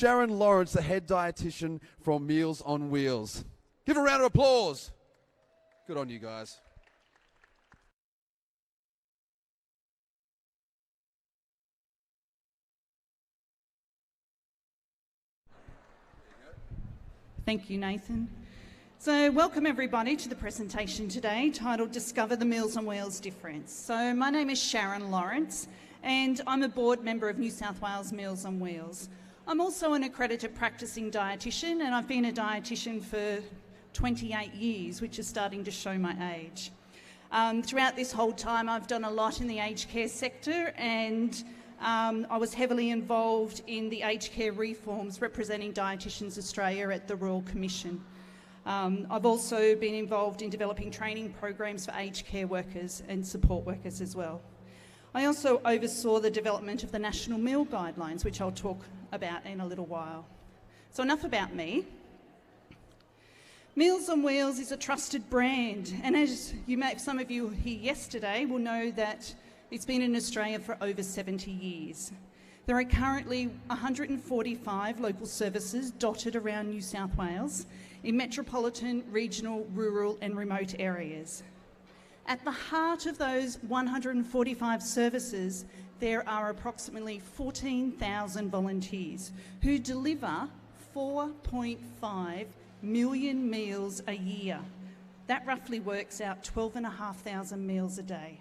Sharon Lawrence, the head dietitian from Meals on Wheels. Give a round of applause. Good on you guys. Thank you, Nathan. So welcome everybody to the presentation today titled Discover the Meals on Wheels Difference. So my name is Sharon Lawrence and I'm a board member of New South Wales Meals on Wheels. I'm also an accredited practising dietitian and I've been a dietitian for 28 years, which is starting to show my age. Throughout this whole time I've done a lot in the aged care sector and I was heavily involved in the aged care reforms representing Dietitians Australia at the Royal Commission. I've also been involved in developing training programs for aged care workers and support workers as well. I also oversaw the development of the National Meal Guidelines, which I'll talk about in a little while. So enough about me. Meals on Wheels is a trusted brand, and as some of you here yesterday will know that it's been in Australia for over 70 years. There are currently 145 local services dotted around New South Wales in metropolitan, regional, rural and remote areas. At the heart of those 145 services, there are approximately 14,000 volunteers who deliver 4.5 million meals a year. That roughly works out 12,500 meals a day.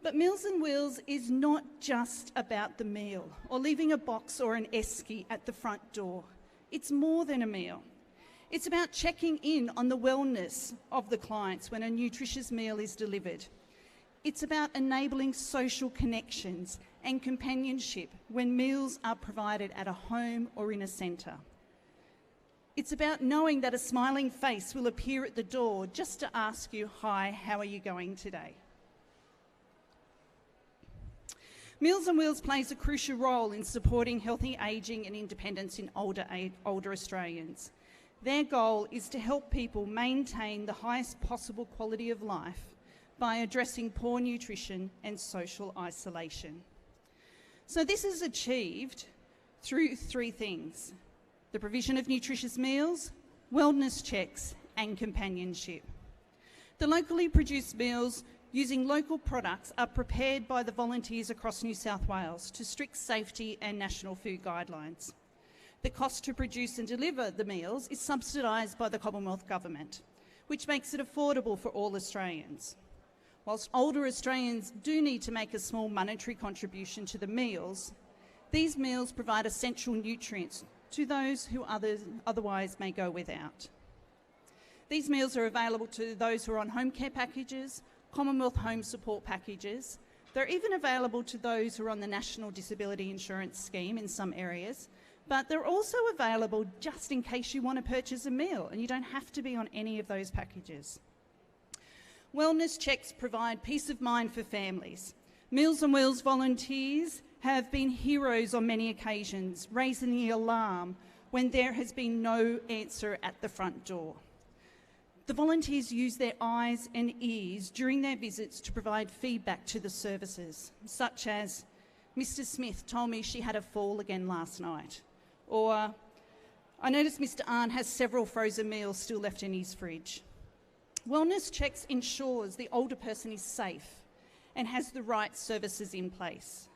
But Meals on Wheels is not just about the meal or leaving a box or an esky at the front door. It's more than a meal. It's about checking in on the wellness of the clients when a nutritious meal is delivered. It's about enabling social connections and companionship when meals are provided at a home or in a centre. It's about knowing that a smiling face will appear at the door just to ask you, "Hi, how are you going today?" Meals on Wheels plays a crucial role in supporting healthy ageing and independence in older Australians. Their goal is to help people maintain the highest possible quality of life by addressing poor nutrition and social isolation. So this is achieved through three things: the provision of nutritious meals, wellness checks and companionship. The locally produced meals using local products are prepared by the volunteers across New South Wales to strict safety and national food guidelines. The cost to produce and deliver the meals is subsidised by the Commonwealth Government, which makes it affordable for all Australians. Whilst older Australians do need to make a small monetary contribution to the meals, these meals provide essential nutrients to those who otherwise may go without. These meals are available to those who are on home care packages, Commonwealth home support packages. They're even available to those who are on the National Disability Insurance Scheme in some areas, but they're also available just in case you want to purchase a meal and you don't have to be on any of those packages. Wellness checks provide peace of mind for families. Meals on Wheels volunteers have been heroes on many occasions, raising the alarm when there has been no answer at the front door. The volunteers use their eyes and ears during their visits to provide feedback to the services, such as, "Mr. Smith told me she had a fall again last night," or "I noticed Mr. Arndt has several frozen meals still left in his fridge." Wellness checks ensures the older person is safe and has the right services in place.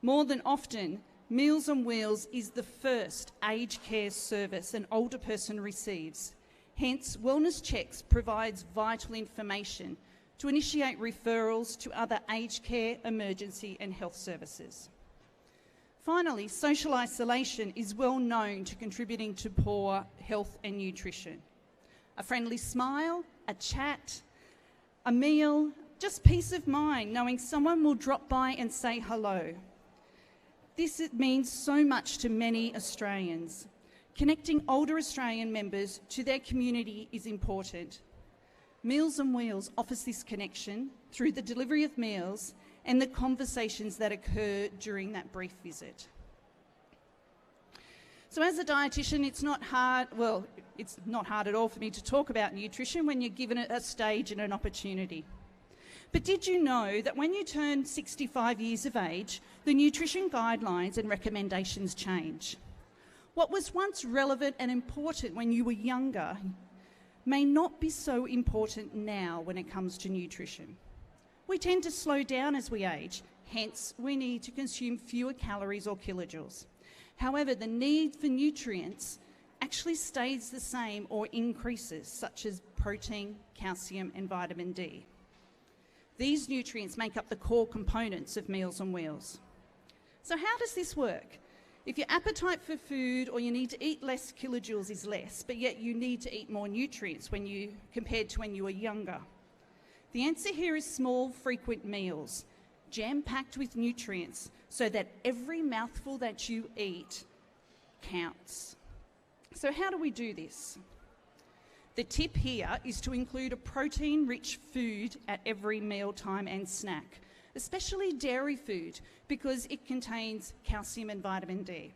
More than often, Meals on Wheels is the first aged care service an older person receives. Hence, wellness checks provides vital information to initiate referrals to other aged care, emergency and health services. Finally, social isolation is well known to contributing to poor health and nutrition. A friendly smile, a chat, a meal, just peace of mind knowing someone will drop by and say hello. This means so much to many Australians. Connecting older Australian members to their community is important. Meals on Wheels offers this connection through the delivery of meals and the conversations that occur during that brief visit. So as a dietitian, it's not hard at all for me to talk about nutrition when you're given it a stage and an opportunity. But did you know that when you turn 65 years of age, the nutrition guidelines and recommendations change? What was once relevant and important when you were younger may not be so important now when it comes to nutrition. We tend to slow down as we age, hence we need to consume fewer calories or kilojoules. However, the need for nutrients actually stays the same or increases, such as protein, calcium and vitamin D. These nutrients make up the core components of Meals on Wheels. So how does this work? If your appetite for food or you need to eat less kilojoules is less, but yet you need to eat more nutrients compared to when you were younger, the answer here is small, frequent meals, jam-packed with nutrients so that every mouthful that you eat counts. So how do we do this? The tip here is to include a protein-rich food at every mealtime and snack, especially dairy food, because it contains calcium and vitamin D.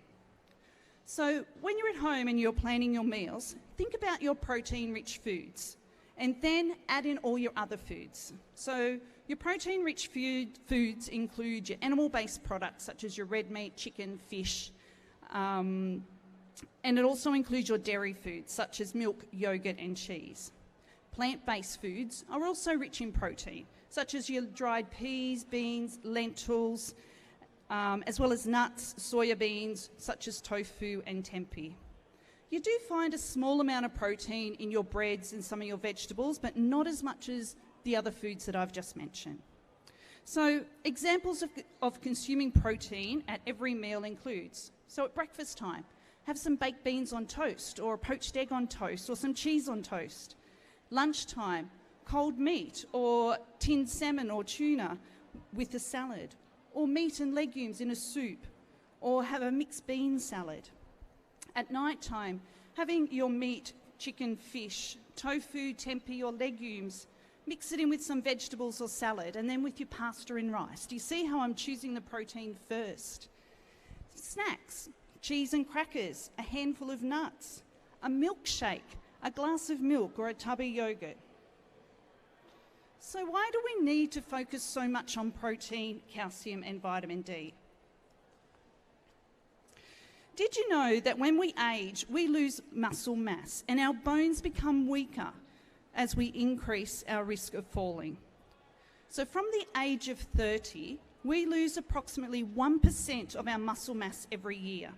So when you're at home and you're planning your meals, think about your protein-rich foods and then add in all your other foods. So your protein-rich foods include your animal-based products such as your red meat, chicken, fish, and it also includes your dairy foods such as milk, yogurt and cheese. Plant-based foods are also rich in protein, such as your dried peas, beans, lentils, as well as nuts, soya beans, such as tofu and tempeh. You do find a small amount of protein in your breads and some of your vegetables, but not as much as the other foods that I've just mentioned. So examples of consuming protein at every meal includes, so at breakfast time, have some baked beans on toast or a poached egg on toast or some cheese on toast. Lunchtime, cold meat or tinned salmon or tuna with a salad, or meat and legumes in a soup, or have a mixed bean salad. At night time, having your meat, chicken, fish, tofu, tempeh or legumes, mix it in with some vegetables or salad, and then with your pasta and rice. Do you see how I'm choosing the protein first? Snacks, cheese and crackers, a handful of nuts, a milkshake, a glass of milk or a tub of yogurt. So why do we need to focus so much on protein, calcium and vitamin D? Did you know that when we age, we lose muscle mass and our bones become weaker as we increase our risk of falling? So from the age of 30, we lose approximately 1% of our muscle mass every year.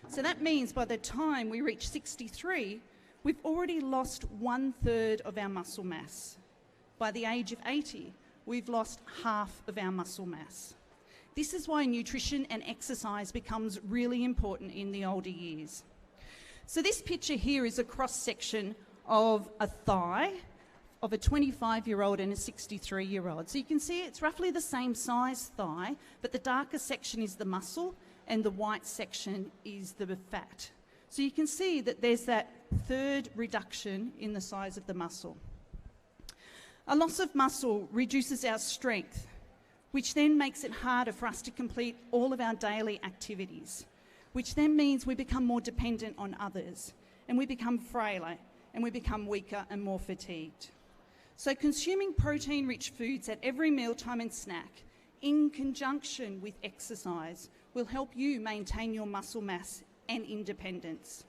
So that means by the time we reach 63, we've already lost 1/3 of our muscle mass. By the age of 80, we've lost half of our muscle mass. This is why nutrition and exercise becomes really important in the older years. So this picture here is a cross-section of a thigh of a 25-year-old and a 63-year-old. So you can see it's roughly the same size thigh, but the darker section is the muscle and the white section is the fat. So you can see that there's that third reduction in the size of the muscle. A loss of muscle reduces our strength, which then makes it harder for us to complete all of our daily activities, which then means we become more dependent on others, and we become frailer, and we become weaker and more fatigued. So consuming protein-rich foods at every mealtime and snack, in conjunction with exercise, will help you maintain your muscle mass and independence.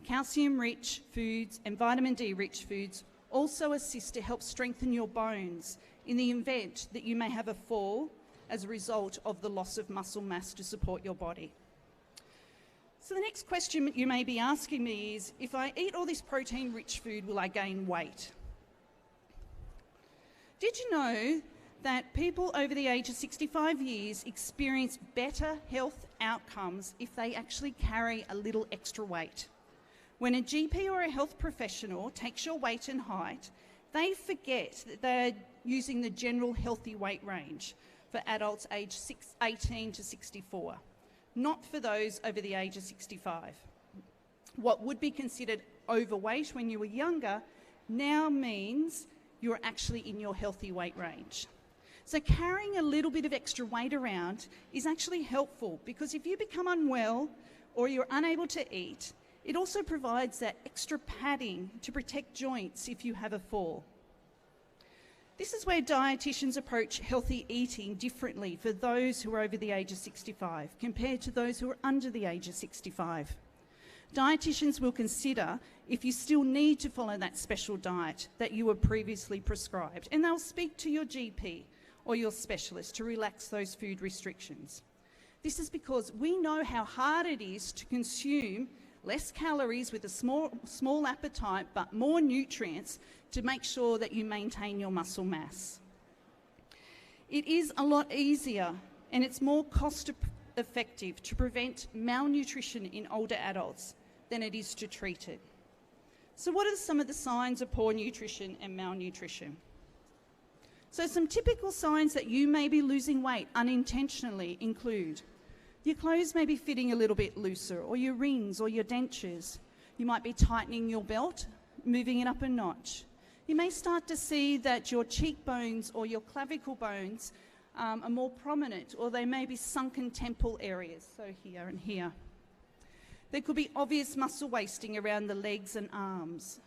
Calcium-rich foods and vitamin D-rich foods also assist to help strengthen your bones in the event that you may have a fall as a result of the loss of muscle mass to support your body. So the next question you may be asking me is, if I eat all this protein-rich food, will I gain weight? Did you know that people over the age of 65 years experience better health outcomes if they actually carry a little extra weight? When a GP or a health professional takes your weight and height, they forget that they're using the general healthy weight range for adults aged 18 to 64, not for those over the age of 65. What would be considered overweight when you were younger now means you're actually in your healthy weight range. So carrying a little bit of extra weight around is actually helpful, because if you become unwell or you're unable to eat, it also provides that extra padding to protect joints if you have a fall. This is where dietitians approach healthy eating differently for those who are over the age of 65 compared to those who are under the age of 65. Dietitians will consider if you still need to follow that special diet that you were previously prescribed, and they'll speak to your GP or your specialist to relax those food restrictions. This is because we know how hard it is to consume less calories with a small appetite but more nutrients to make sure that you maintain your muscle mass. It is a lot easier and it's more cost effective to prevent malnutrition in older adults than it is to treat it. So what are some of the signs of poor nutrition and malnutrition? So some typical signs that you may be losing weight unintentionally include your clothes may be fitting a little bit looser, or your rings or your dentures. You might be tightening your belt, moving it up a notch. You may start to see that your cheekbones or your clavicle bones are more prominent, or they may be sunken temple areas, so here and here. There could be obvious muscle wasting around the legs and arms.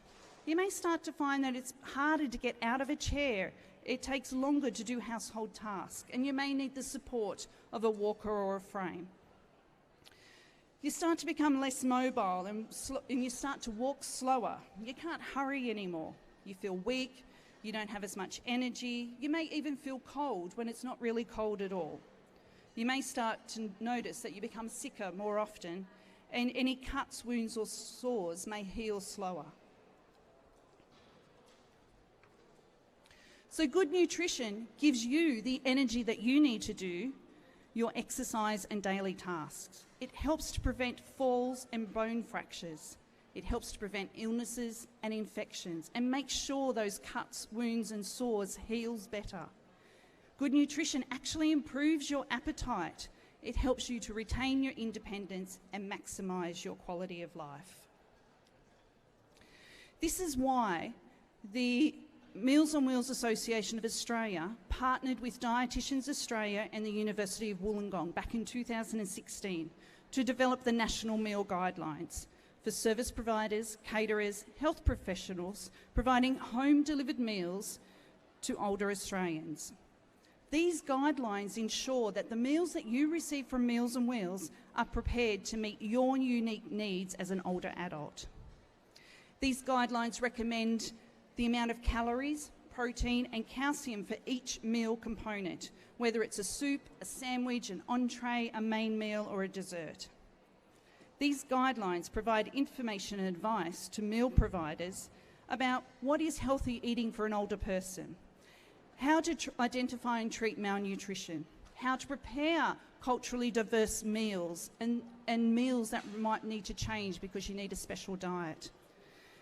You may start to find that it's harder to get out of a chair. It takes longer to do household tasks, and you may need the support of a walker or a frame. You start to become less mobile and you start to walk slower. You can't hurry anymore. You feel weak, you don't have as much energy. You may even feel cold when it's not really cold at all. You may start to notice that you become sicker more often, and any cuts, wounds or sores may heal slower. So good nutrition gives you the energy that you need to do your exercise and daily tasks. It helps to prevent falls and bone fractures. It helps to prevent illnesses and infections and make sure those cuts, wounds and sores heals better. Good nutrition actually improves your appetite. It helps you to retain your independence and maximise your quality of life. This is why the Meals on Wheels Association of Australia partnered with Dietitians Australia and the University of Wollongong back in 2016 to develop the National Meal Guidelines for service providers, caterers, health professionals providing home-delivered meals to older Australians. These guidelines ensure that the meals that you receive from Meals on Wheels are prepared to meet your unique needs as an older adult. These guidelines recommend the amount of calories, protein and calcium for each meal component, whether it's a soup, a sandwich, an entree, a main meal or a dessert. These guidelines provide information and advice to meal providers about what is healthy eating for an older person, how to identify and treat malnutrition, how to prepare culturally diverse meals and meals that might need to change because you need a special diet.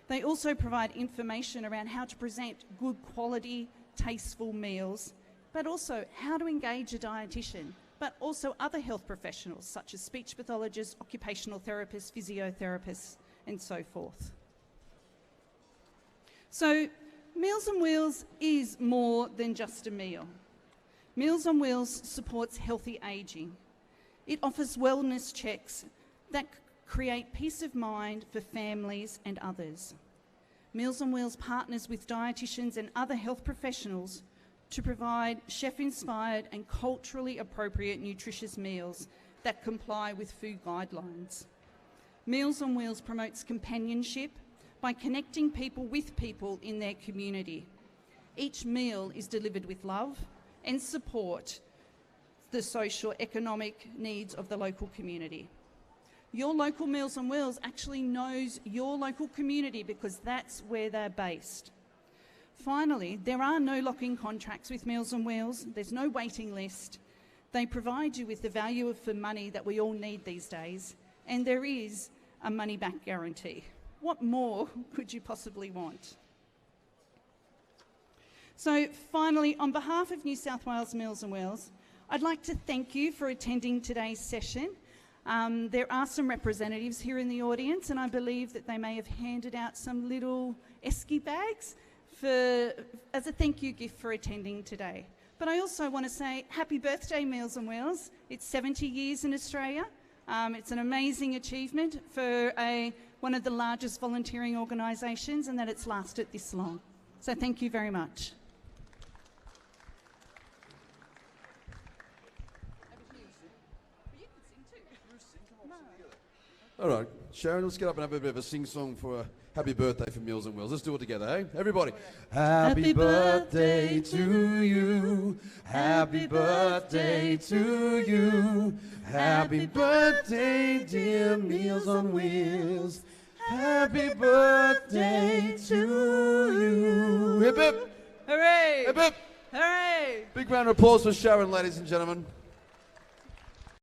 They also provide information around how to present good quality, tasteful meals, but also how to engage a dietitian, but also other health professionals such as speech pathologists, occupational therapists, physiotherapists, and so forth. So Meals on Wheels is more than just a meal. Meals on Wheels supports healthy ageing. It offers wellness checks that create peace of mind for families and others. Meals on Wheels partners with dietitians and other health professionals to provide chef-inspired and culturally appropriate nutritious meals that comply with food guidelines. Meals on Wheels promotes companionship by connecting people with people in their community. Each meal is delivered with love and support the social economic needs of the local community. Your local Meals on Wheels actually knows your local community because that's where they're based. Finally, there are no lock-in contracts with Meals on Wheels. There's no waiting list. They provide you with the value for money that we all need these days, and there is a money-back guarantee. What more could you possibly want? So finally, on behalf of New South Wales Meals on Wheels, I'd like to thank you for attending today's session. There are some representatives here in the audience, and I believe that they may have handed out some little esky bags as a thank you gift for attending today. But I also want to say happy birthday, Meals on Wheels. It's 70 years in Australia. It's an amazing achievement for one of the largest volunteering organisations, and that it's lasted this long. So thank you very much. All right, Sharon, let's get up and have a bit of a sing-song for a happy birthday for Meals on Wheels. Let's do it together, eh? Everybody. Happy birthday to you. Happy birthday to you. Happy birthday, dear Meals on Wheels. Happy birthday to you. Hip hip. Hooray! Hip hip. Hooray! Big round of applause for Sharon, ladies and gentlemen.